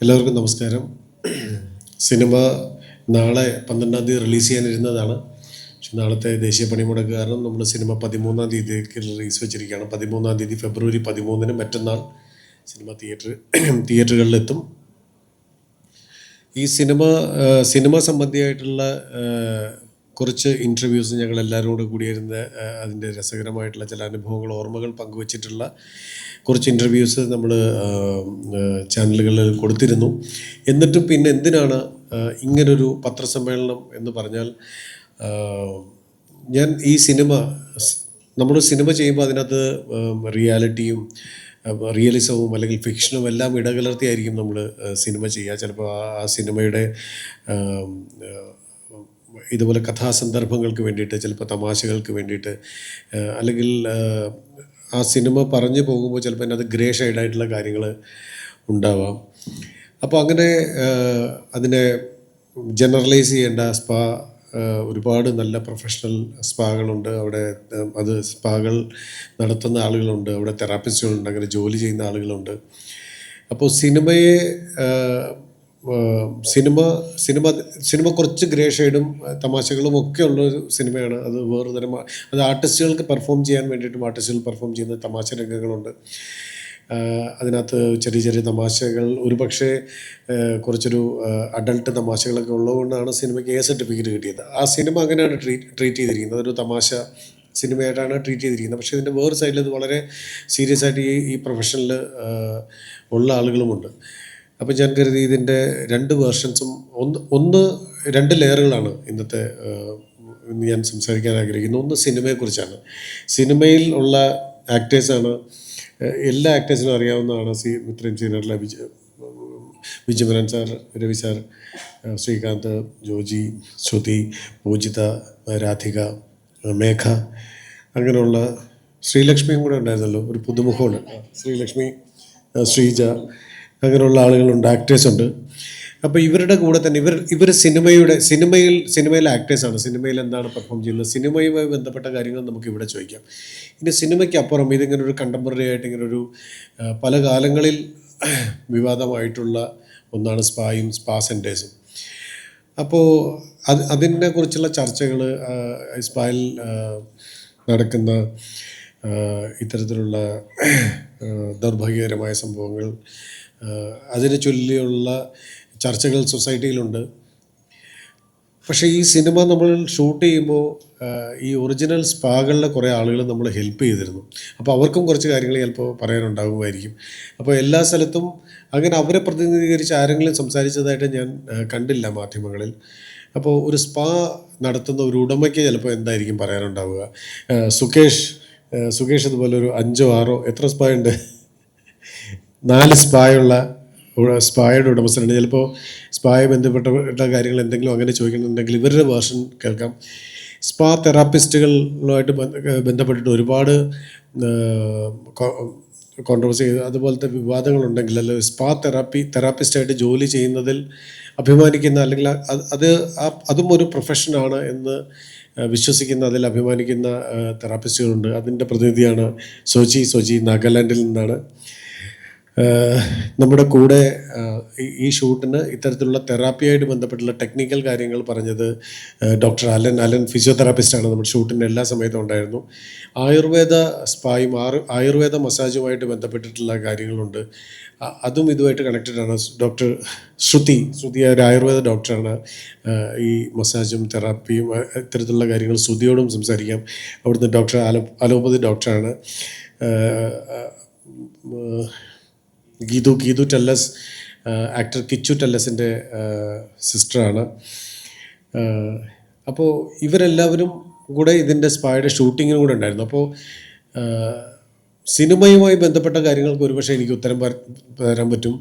എല്ലാവർക്കും നമസ്കാരം. സിനിമ നാളെ 12-ാം തീയതി റിലീസ് ചെയ്യാനിരുന്നതാണ്. പക്ഷെ നാളത്തെ ദേശീയ പണിമുടക്ക് കാരണം നമ്മൾ സിനിമ 13-ാം തീയതിക്ക് റിലീസ് വെച്ചിരിക്കുകയാണ്. 13-ാം തീയതി ഫെബ്രുവരി 13-ന് മറ്റന്നാൾ സിനിമ തിയേറ്ററുകളിലെത്തും. ഈ സിനിമ സംബന്ധിയായിട്ടുള്ള കുറച്ച് ഇൻ്റർവ്യൂസ് ഞങ്ങൾ എല്ലാവരും കൂടെ കൂടിയിരുന്ന് അതിൻ്റെ രസകരമായിട്ടുള്ള ചില അനുഭവങ്ങൾ, ഓർമ്മകൾ പങ്കുവച്ചിട്ടുള്ള കുറച്ച് ഇൻ്റർവ്യൂസ് നമ്മൾ ചാനലുകളിൽ കൊടുത്തിരുന്നു. എന്നിട്ടും പിന്നെ എന്തിനാണ് ഇങ്ങനൊരു പത്രസമ്മേളനം എന്ന് പറഞ്ഞാൽ, ഞാൻ ഈ നമ്മൾ സിനിമ ചെയ്യുമ്പോൾ അതിനകത്ത് റിയലിസവും അല്ലെങ്കിൽ ഫിക്ഷനും എല്ലാം ഇടകലർത്തിയായിരിക്കും നമ്മൾ സിനിമ ചെയ്യുക. ചിലപ്പോൾ ആ സിനിമയുടെ ഇതുപോലെ കഥാസന്ദർഭങ്ങൾക്ക് വേണ്ടിയിട്ട്, ചിലപ്പോൾ തമാശകൾക്ക് വേണ്ടിയിട്ട്, അല്ലെങ്കിൽ ആ സിനിമ പറഞ്ഞു പോകുമ്പോൾ ചിലപ്പോൾ അതിനകത്ത് ഗ്രേ ഷെയ്ഡായിട്ടുള്ള കാര്യങ്ങൾ ഉണ്ടാവാം. അപ്പോൾ അങ്ങനെ അതിനെ ജനറലൈസ് ചെയ്യേണ്ട ഒരുപാട് നല്ല പ്രൊഫഷണൽ സ്പാകളുണ്ട് അവിടെ. സ്പാകൾ നടത്തുന്ന ആളുകളുണ്ട്, അവിടെ തെറാപ്പിസ്റ്റുകളുണ്ട്, അങ്ങനെ ജോലി ചെയ്യുന്ന ആളുകളുണ്ട്. അപ്പോൾ സിനിമ കുറച്ച് ഗ്രേ ഷെയ്ഡും തമാശകളും ഒക്കെ ഉള്ളൊരു സിനിമയാണ്. അത് വേറെ തരം, അത് ആർട്ടിസ്റ്റുകൾക്ക് പെർഫോം ചെയ്യാൻ വേണ്ടിയിട്ടും ആർട്ടിസ്റ്റുകൾ പെർഫോം ചെയ്യുന്ന തമാശ രംഗങ്ങളുണ്ട്. അതിനകത്ത് ചെറിയ ചെറിയ തമാശകൾ, ഒരുപക്ഷെ കുറച്ചൊരു അഡൾട്ട് തമാശകളൊക്കെ ഉള്ളതുകൊണ്ടാണ് സിനിമയ്ക്ക് സർട്ടിഫിക്കറ്റ് കിട്ടിയത്. ആ സിനിമ അങ്ങനെയാണ് ട്രീറ്റ് ചെയ്തിരിക്കുന്നത്, ഒരു തമാശ സിനിമയായിട്ടാണ് ട്രീറ്റ് ചെയ്തിരിക്കുന്നത്. പക്ഷേ ഇതിൻ്റെ വേറെ സൈഡിൽ ഇത് വളരെ സീരിയസ് ആയിട്ട് ഈ പ്രൊഫഷനിൽ ഉള്ള ആളുകളുമുണ്ട്. അപ്പോൾ ഞാൻ കരുതി ഇതിൻ്റെ രണ്ട് വേർഷൻസും രണ്ട് ലെയറുകളാണ് ഇന്ന് ഞാൻ സംസാരിക്കാൻ ആഗ്രഹിക്കുന്നത്. ഒന്ന് സിനിമയെക്കുറിച്ചാണ്. സിനിമയിൽ ഉള്ള ആക്ടേഴ്സാണ്, എല്ലാ ആക്ടേഴ്സിനും അറിയാവുന്നതാണ്. ഇത്രയും സീനിയറുള്ള വിജയമനൻ സാർ, രവി സാർ, ശ്രീകാന്ത്, ജോജി, ശ്രുതി, പൂജിത, രാധിക, മേഘ, അങ്ങനെയുള്ള ശ്രീലക്ഷ്മിയും കൂടെ ഉണ്ടായിരുന്നല്ലോ, ഒരു പുതുമുഖമുണ്ട്, ശ്രീലക്ഷ്മി, ശ്രീജ, അങ്ങനെയുള്ള ആളുകളുണ്ട്, ആക്ടേഴ്സുണ്ട്. അപ്പോൾ ഇവരുടെ കൂടെ തന്നെ ഇവർ സിനിമയിലെ ആക്ടേഴ്സാണ്. സിനിമയിൽ എന്താണ് പെർഫോം ചെയ്യുന്നത്, സിനിമയുമായി ബന്ധപ്പെട്ട കാര്യങ്ങൾ നമുക്ക് ഇവിടെ ചോദിക്കാം. ഇനി സിനിമയ്ക്ക് അപ്പുറം ഇതിങ്ങനെ ഒരു കണ്ടംപററി ആയിട്ട് ഇങ്ങനൊരു പല കാലങ്ങളിൽ വിവാദമായിട്ടുള്ള ഒന്നാണ് സ്പാ സെൻറ്റേഴ്സും. അപ്പോൾ അതിനെക്കുറിച്ചുള്ള ചർച്ചകൾ, സ്പായിൽ നടക്കുന്ന ഇത്തരത്തിലുള്ള ദൗർഭാഗ്യകരമായ സംഭവങ്ങൾ, അതിനെ ചൊല്ലിയുള്ള ചർച്ചകൾ സൊസൈറ്റിയിലുണ്ട്. പക്ഷേ ഈ സിനിമ നമ്മൾ ഷൂട്ട് ചെയ്യുമ്പോൾ ഈ ഒറിജിനൽ സ്പാകളിലെ കുറേ ആളുകൾ നമ്മൾ ഹെൽപ്പ് ചെയ്തിരുന്നു. അപ്പോൾ അവർക്കും കുറച്ച് കാര്യങ്ങൾ ചിലപ്പോൾ പറയാനുണ്ടാകുമായിരിക്കും. അപ്പോൾ എല്ലാ സ്ഥലത്തും അങ്ങനെ അവരെ പ്രതിനിധീകരിച്ച് ആരെങ്കിലും സംസാരിച്ചതായിട്ട് ഞാൻ കണ്ടില്ല മാധ്യമങ്ങളിൽ. അപ്പോൾ ഒരു സ്പാ നടത്തുന്ന ഒരു ഉടമയ്ക്ക് ചിലപ്പോൾ എന്തായിരിക്കും പറയാനുണ്ടാവുക. സുകേഷ് അതുപോലെ ഒരു 5 or 6 എത്ര സ്പാ ഉണ്ട്, 4 സ്പായുടെ ഉടമസ്ഥരുണ്ട്. ചിലപ്പോൾ സ്പായെ ബന്ധപ്പെട്ട കാര്യങ്ങൾ എന്തെങ്കിലും അങ്ങനെ ചോദിക്കുന്നുണ്ടെങ്കിൽ ഇവരുടെ വേർഷൻ കേൾക്കാം. സ്പാ തെറാപ്പിസ്റ്റുകളുമായിട്ട് ബന്ധപ്പെട്ടിട്ട് ഒരുപാട് കോൺട്രവേഴ്സി, അതുപോലത്തെ വിവാദങ്ങളുണ്ടെങ്കിൽ, അല്ലെങ്കിൽ സ്പാ തെറാപ്പിസ്റ്റായിട്ട് ജോലി ചെയ്യുന്നതിൽ അഭിമാനിക്കുന്ന, അല്ലെങ്കിൽ അതും ഒരു പ്രൊഫഷനാണ് എന്ന് വിശ്വസിക്കുന്ന, അതിൽ അഭിമാനിക്കുന്ന തെറാപ്പിസ്റ്റുകളുണ്ട്. അതിൻ്റെ പ്രതിനിധിയാണ് സോജി, നാഗാലാൻഡിൽ നിന്നാണ്. നമ്മുടെ കൂടെ ഈ ഷൂട്ടിന് ഇത്തരത്തിലുള്ള തെറാപ്പിയായിട്ട് ബന്ധപ്പെട്ടുള്ള ടെക്നിക്കൽ കാര്യങ്ങൾ പറഞ്ഞത് ഡോക്ടർ അലൻ ഫിസിയോതെറാപ്പിസ്റ്റാണ്. നമ്മുടെ ഷൂട്ടിൻ്റെ എല്ലാ സമയത്തും ഉണ്ടായിരുന്നു. ആയുർവേദ സ്പായും ആയുർവേദ മസാജുമായിട്ട് ബന്ധപ്പെട്ടിട്ടുള്ള കാര്യങ്ങളുണ്ട്. അതും ഇതുമായിട്ട് കണക്റ്റഡാണ്. ഡോക്ടർ ശ്രുതി ഒരു ആയുർവേദ ഡോക്ടറാണ്. ഈ മസാജും തെറാപ്പിയും ഇത്തരത്തിലുള്ള കാര്യങ്ങൾ ശ്രുതിയോടും സംസാരിക്കാം. അവിടുന്ന് ഡോക്ടർ അലോപ്പതി ഡോക്ടറാണ്. ഗീതു ടെല്ലസ്, ആക്ടർ കിച്ചു ടെല്ലസിൻ്റെ സിസ്റ്ററാണ്. അപ്പോൾ ഇവരെല്ലാവരും കൂടെ ഇതിൻ്റെ സ്പായുടെ ഷൂട്ടിങ്ങിനും കൂടെ ഉണ്ടായിരുന്നു. അപ്പോൾ സിനിമയുമായി ബന്ധപ്പെട്ട കാര്യങ്ങൾക്ക് ഒരുപക്ഷെ എനിക്ക് ഉത്തരം തരാൻ പറ്റും.